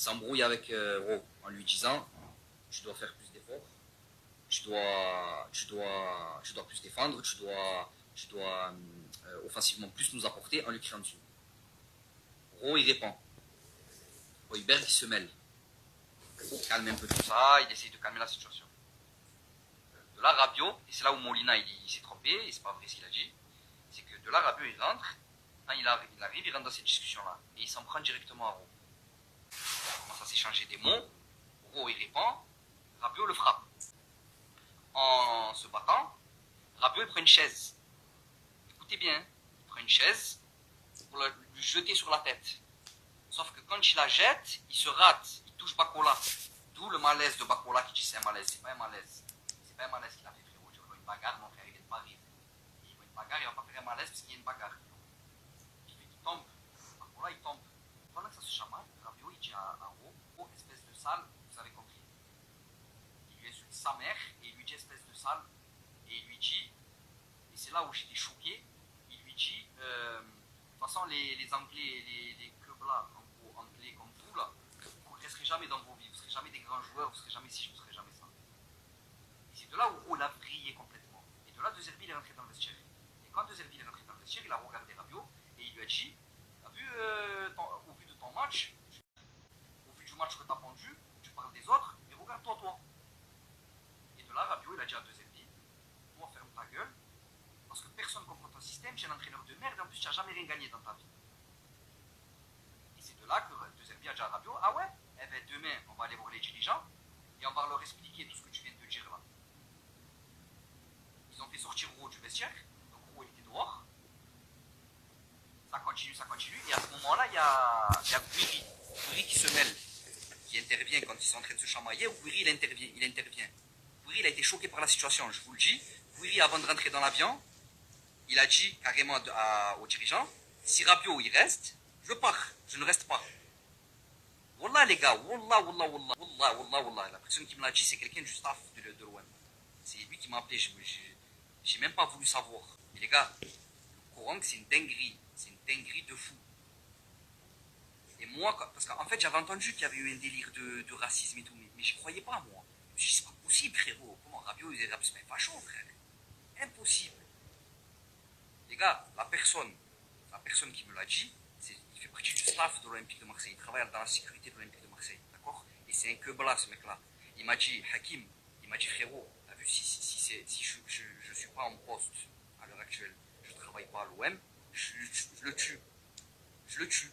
s'embrouille avec Ro en lui disant tu dois faire plus d'efforts, tu dois plus défendre, tu dois offensivement plus nous apporter en lui criant dessus. Ro il répond. Hoiberg il se mêle. Il calme un peu tout ça, il essaye de calmer la situation. De là, Rabiot, et c'est là où Molina il s'est trompé, et c'est pas vrai ce qu'il a dit, c'est que de là, Rabiot il rentre, quand il arrive, il rentre dans cette discussion-là, et il s'en prend directement à Ro. Il commence à s'échanger des mots, Ro il répond, Rabiot le frappe. En se battant, Rabiot il prend une chaise. Écoutez bien, il prend une chaise pour lui jeter sur la tête. Sauf que quand il la jette, il se rate, il touche Bakola. D'où le malaise de Bakola qui dit c'est un malaise. C'est pas un malaise. C'est pas un malaise qu'il a fait, frérot. Tu vois une bagarre, mon frère, il vient de Paris. Il voit une bagarre, il va pas faire un malaise parce qu'il y a une bagarre. Il tombe. Bakola, il tombe. Pendant que ça se chamaille, Rabiot, il dit à Ro, oh, espèce de sale, vous avez compris. Il lui insulte sa mère et il lui dit espèce de sale. Et il lui dit, et c'est là où j'étais choqué, il lui dit, de toute façon, les Anglais, les clubs là, anglais comme vous là, vous ne resterez jamais dans vos vies, vous ne serez jamais des grands joueurs, vous ne serez jamais ci, vous ne serez jamais ça. Et c'est de là où on a vrillé complètement. Et de là, De Zerbi est rentré dans le vestiaire. Et quand De Zerbi est rentré dans le vestiaire, il a regardé Rabiot et il lui a dit, t'as vu, au vu de ton match, au vu du match que tu as pendu, tu parles des autres, mais regarde-toi toi. Et de là, Rabiot, il a dit à De Zerbi, toi ferme ta gueule, parce que personne ne comprend ton système, tu es un entraîneur de merde, en plus tu n'as jamais rien gagné dans ta vie. Et c'est de là que De Zerbi a dit à Rabiot, ah ouais, eh ben demain, on va aller voir les dirigeants et on va leur expliquer tout ce que tu viens de dire là. Ils ont fait sortir Ro du vestiaire, donc Ro il était dehors. Ça continue, et à ce moment-là, il y a Gouiri qui se mêle, qui intervient quand ils sont en train de se chamailler. Gouiri, il intervient. Gouiri, il a été choqué par la situation, je vous le dis. Gouiri, avant de rentrer dans l'avion, il a dit carrément aux dirigeants, si Rabiot il reste, je pars, je ne reste pas. Wallah les gars, wallah. La personne qui me l'a dit, c'est quelqu'un du staff de l'OM. C'est lui qui m'a appelé, j'ai même pas voulu savoir. Mais les gars, le Coran, c'est une dinguerie de fou. Et moi, parce qu'en fait, j'avais entendu qu'il y avait eu un délire de racisme et tout, mais je croyais pas, moi. Je me suis dit, c'est pas possible, frérot. Comment Rabiot, il est absolument facho, frère. Impossible. Les gars, la personne qui me l'a dit, il fait partie du staff de l'Olympique de Marseille. Il travaille dans la sécurité de l'Olympique de Marseille, d'accord? Et c'est un quebla, ce mec-là. Il m'a dit, Hakim, il m'a dit, frérot, t'as vu, si je suis pas en poste à l'heure actuelle, je travaille pas à l'OM, je le tue. Je le tue.